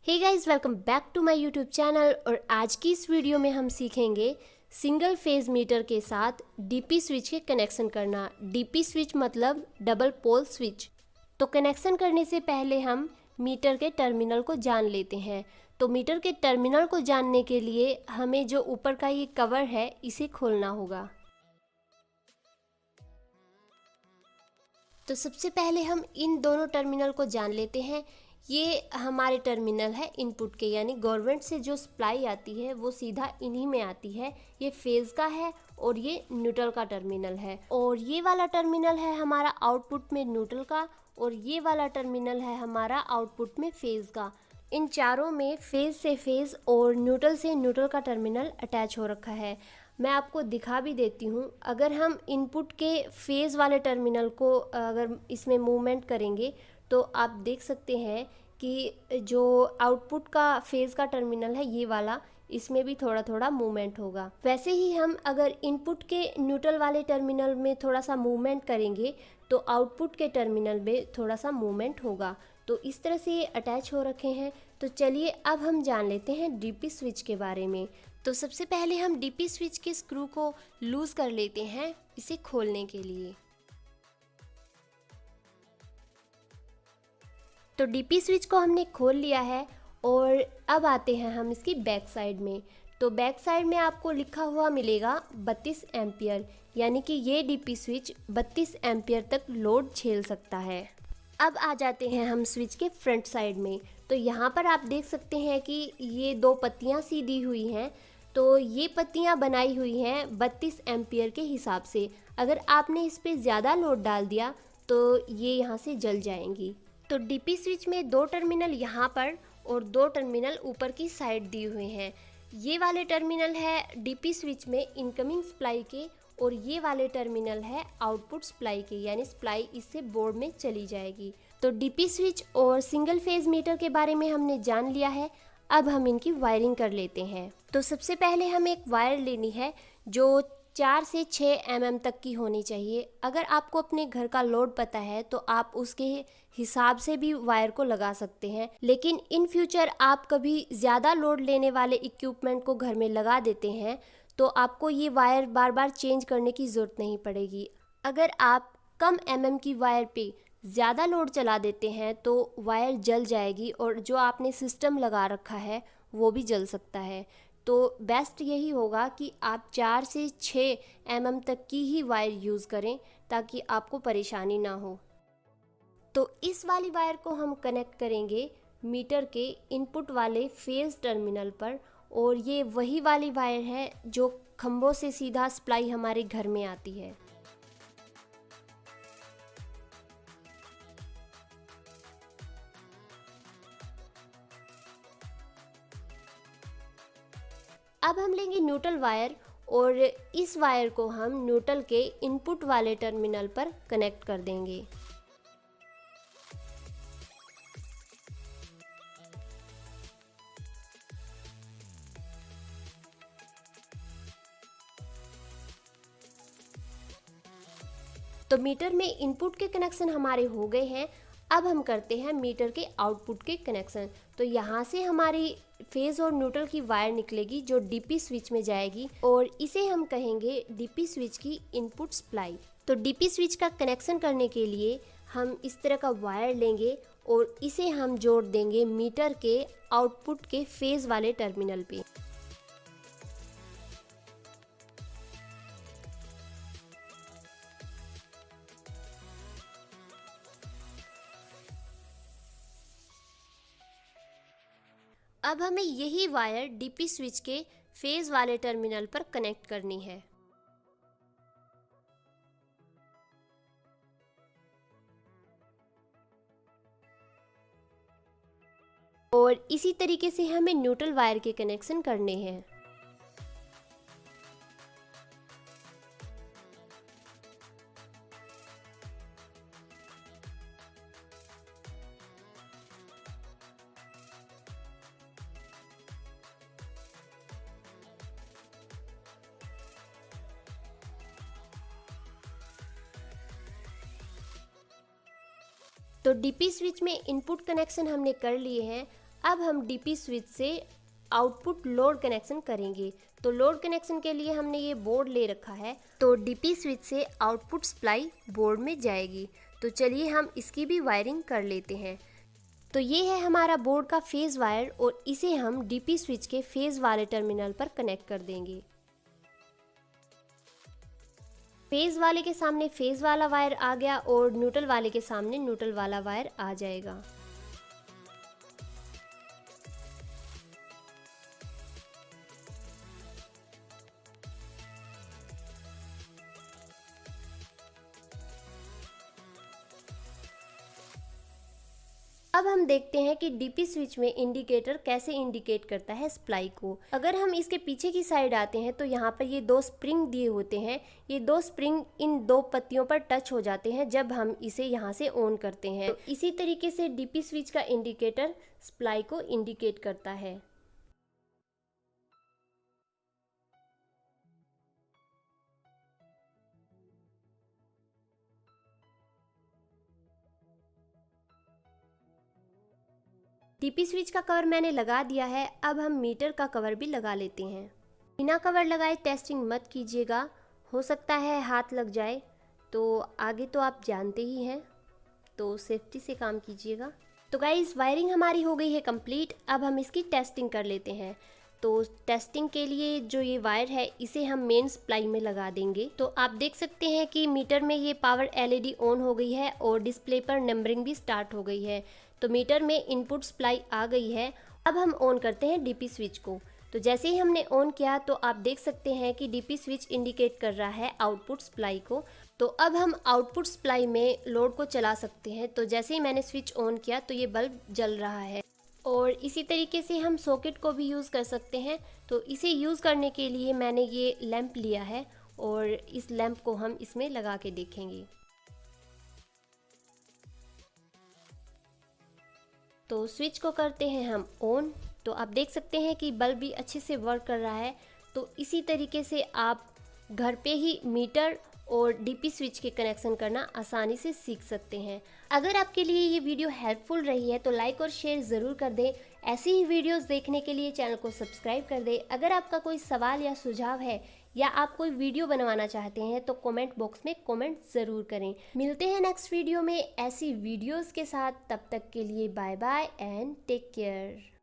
Hey guys, welcome back to my YouTube channel. और आज की इस वीडियो में हम सीखेंगे सिंगल फेज मीटर के साथ डीपी स्विच के कनेक्शन करना। डीपी स्विच मतलब डबल पोल स्विच। तो कनेक्शन करने से पहले हम मीटर के टर्मिनल को जान लेते हैं। तो मीटर के टर्मिनल को जानने के लिए हमें जो ऊपर का ये कवर है इसे खोलना होगा। तो सबसे पहले हम इन दोनों टर्मिनल को जान लेते हैं। ये हमारे टर्मिनल है इनपुट के, यानी गवर्नमेंट से जो सप्लाई आती है वो सीधा इन्हीं में आती है। ये फेज का है और ये न्यूट्रल का टर्मिनल है। और ये वाला टर्मिनल है हमारा आउटपुट में न्यूट्रल का, और ये वाला टर्मिनल है हमारा आउटपुट में फेज का। इन चारों में फेज से फेज और न्यूट्रल से न्यूट्रल का टर्मिनल अटैच हो रखा है। मैं आपको दिखा भी देती हूँ। अगर हम इनपुट के फेज़ वाले टर्मिनल को अगर इसमें मूवमेंट करेंगे तो आप देख सकते हैं कि जो आउटपुट का फेज़ का टर्मिनल है ये वाला, इसमें भी थोड़ा थोड़ा मूवमेंट होगा। वैसे ही हम अगर इनपुट के न्यूट्रल वाले टर्मिनल में थोड़ा सा मूवमेंट करेंगे तो आउटपुट के टर्मिनल में थोड़ा सा मूवमेंट होगा। तो इस तरह से ये अटैच हो रखे हैं। तो चलिए अब हम जान लेते हैं डीपी स्विच के बारे में। तो सबसे पहले हम डीपी स्विच के स्क्रू को लूज कर लेते हैं इसे खोलने के लिए। तो डीपी स्विच को हमने खोल लिया है और अब आते हैं हम इसकी बैक साइड में। तो बैक साइड में आपको लिखा हुआ मिलेगा 32 एम्पियर, यानी कि ये डीपी स्विच 32 एम्पियर तक लोड झेल सकता है। अब आ जाते हैं हम स्विच के फ्रंट साइड में। तो यहाँ पर आप देख सकते हैं कि ये दो पत्तियाँ सी दी हुई हैं। तो ये पत्तियाँ बनाई हुई हैं 32 एम्पियर के हिसाब से। अगर आपने इस पर ज़्यादा लोड डाल दिया तो ये यहाँ से जल जाएंगी। तो डीपी स्विच में दो टर्मिनल यहाँ पर और दो टर्मिनल ऊपर की साइड दिए हुए हैं। ये वाले टर्मिनल है डीपी स्विच में इनकमिंग सप्लाई के, और ये वाले टर्मिनल है आउटपुट सप्लाई के, यानी सप्लाई इससे बोर्ड में चली जाएगी। तो डीपी स्विच और सिंगल फेज मीटर के बारे में हमने जान लिया है। अब हम इनकी वायरिंग कर लेते हैं। तो सबसे पहले हमें एक वायर लेनी है जो 4 से 6 mm तक की होनी चाहिए। अगर आपको अपने घर का लोड पता है तो आप उसके हिसाब से भी वायर को लगा सकते हैं, लेकिन इन फ्यूचर आप कभी ज़्यादा लोड लेने वाले इक्विपमेंट को घर में लगा देते हैं तो आपको ये वायर बार बार चेंज करने की ज़रूरत नहीं पड़ेगी। अगर आप कम mm की वायर पे ज़्यादा लोड चला देते हैं तो वायर जल जाएगी और जो आपने सिस्टम लगा रखा है वो भी जल सकता है। तो बेस्ट यही होगा कि आप 4 से 6 mm तक की ही वायर यूज़ करें ताकि आपको परेशानी ना हो। तो इस वाली वायर को हम कनेक्ट करेंगे मीटर के इनपुट वाले फेज टर्मिनल पर, और ये वही वाली वायर है जो खंभों से सीधा सप्लाई हमारे घर में आती है। अब हम लेंगे न्यूट्रल वायर और इस वायर को हम न्यूट्रल के इनपुट वाले टर्मिनल पर कनेक्ट कर देंगे। तो मीटर में इनपुट के कनेक्शन हमारे हो गए हैं। अब हम करते हैं मीटर के आउटपुट के कनेक्शन। तो यहाँ से हमारी फेज और न्यूट्रल की वायर निकलेगी जो डीपी स्विच में जाएगी, और इसे हम कहेंगे डीपी स्विच की इनपुट सप्लाई। तो डीपी स्विच का कनेक्शन करने के लिए हम इस तरह का वायर लेंगे और इसे हम जोड़ देंगे मीटर के आउटपुट के फेज वाले टर्मिनल पे। अब हमें यही वायर डीपी स्विच के फेज वाले टर्मिनल पर कनेक्ट करनी है। और इसी तरीके से हमें न्यूट्रल वायर के कनेक्शन करने हैं। तो डीपी स्विच में इनपुट कनेक्शन हमने कर लिए हैं। अब हम डीपी स्विच से आउटपुट लोड कनेक्शन करेंगे। तो लोड कनेक्शन के लिए हमने ये बोर्ड ले रखा है, तो डीपी स्विच से आउटपुट सप्लाई बोर्ड में जाएगी। तो चलिए हम इसकी भी वायरिंग कर लेते हैं। तो ये है हमारा बोर्ड का फेज़ वायर और इसे हम डीपी स्विच के फेज़ वाले टर्मिनल पर कनेक्ट कर देंगे। फेज़ वाले के सामने फेज़ वाला वायर आ गया और न्यूट्रल वाले के सामने न्यूट्रल वाला वायर आ जाएगा। अब हम देखते हैं कि डीपी स्विच में इंडिकेटर कैसे इंडिकेट करता है सप्लाई को। अगर हम इसके पीछे की साइड आते हैं तो यहाँ पर ये दो स्प्रिंग दिए होते हैं। ये दो स्प्रिंग इन दो पत्तियों पर टच हो जाते हैं जब हम इसे यहाँ से ऑन करते हैं। तो इसी तरीके से डीपी स्विच का इंडिकेटर सप्लाई को इंडिकेट करता है। डीपी स्विच का कवर मैंने लगा दिया है। अब हम मीटर का कवर भी लगा लेते हैं। बिना कवर लगाए टेस्टिंग मत कीजिएगा, हो सकता है हाथ लग जाए। तो आगे तो आप जानते ही हैं, तो सेफ्टी से काम कीजिएगा। तो गाइस वायरिंग हमारी हो गई है कंप्लीट। अब हम इसकी टेस्टिंग कर लेते हैं। तो टेस्टिंग के लिए जो ये वायर है इसे हम मेन सप्लाई में लगा देंगे। तो आप देख सकते हैं कि मीटर में ये पावर एलईडी ऑन हो गई है और डिस्प्ले पर नंबरिंग भी स्टार्ट हो गई है। तो मीटर में इनपुट सप्लाई आ गई है। अब हम ऑन करते हैं डीपी स्विच को। तो जैसे ही हमने ऑन किया तो आप देख सकते हैं कि डीपी स्विच इंडिकेट कर रहा है आउटपुट सप्लाई को। तो अब हम आउटपुट सप्लाई में लोड को चला सकते हैं। तो जैसे ही मैंने स्विच ऑन किया तो ये बल्ब जल रहा है। और इसी तरीके से हम सॉकेट को भी यूज़ कर सकते हैं। तो इसे यूज़ करने के लिए मैंने ये लैंप लिया है और इस लैंप को हम इसमें लगा के देखेंगे। तो स्विच को करते हैं हम ऑन। तो आप देख सकते हैं कि बल्ब भी अच्छे से वर्क कर रहा है। तो इसी तरीके से आप घर पे ही मीटर और डीपी स्विच के कनेक्शन करना आसानी से सीख सकते हैं। अगर आपके लिए ये वीडियो हेल्पफुल रही है तो लाइक और शेयर ज़रूर कर दें। ऐसी ही वीडियोस देखने के लिए चैनल को सब्सक्राइब कर दें। अगर आपका कोई सवाल या सुझाव है या आप कोई वीडियो बनवाना चाहते हैं तो कमेंट बॉक्स में कमेंट ज़रूर करें। मिलते हैं नेक्स्ट वीडियो में ऐसी वीडियोस के साथ। तब तक के लिए bye bye and take care.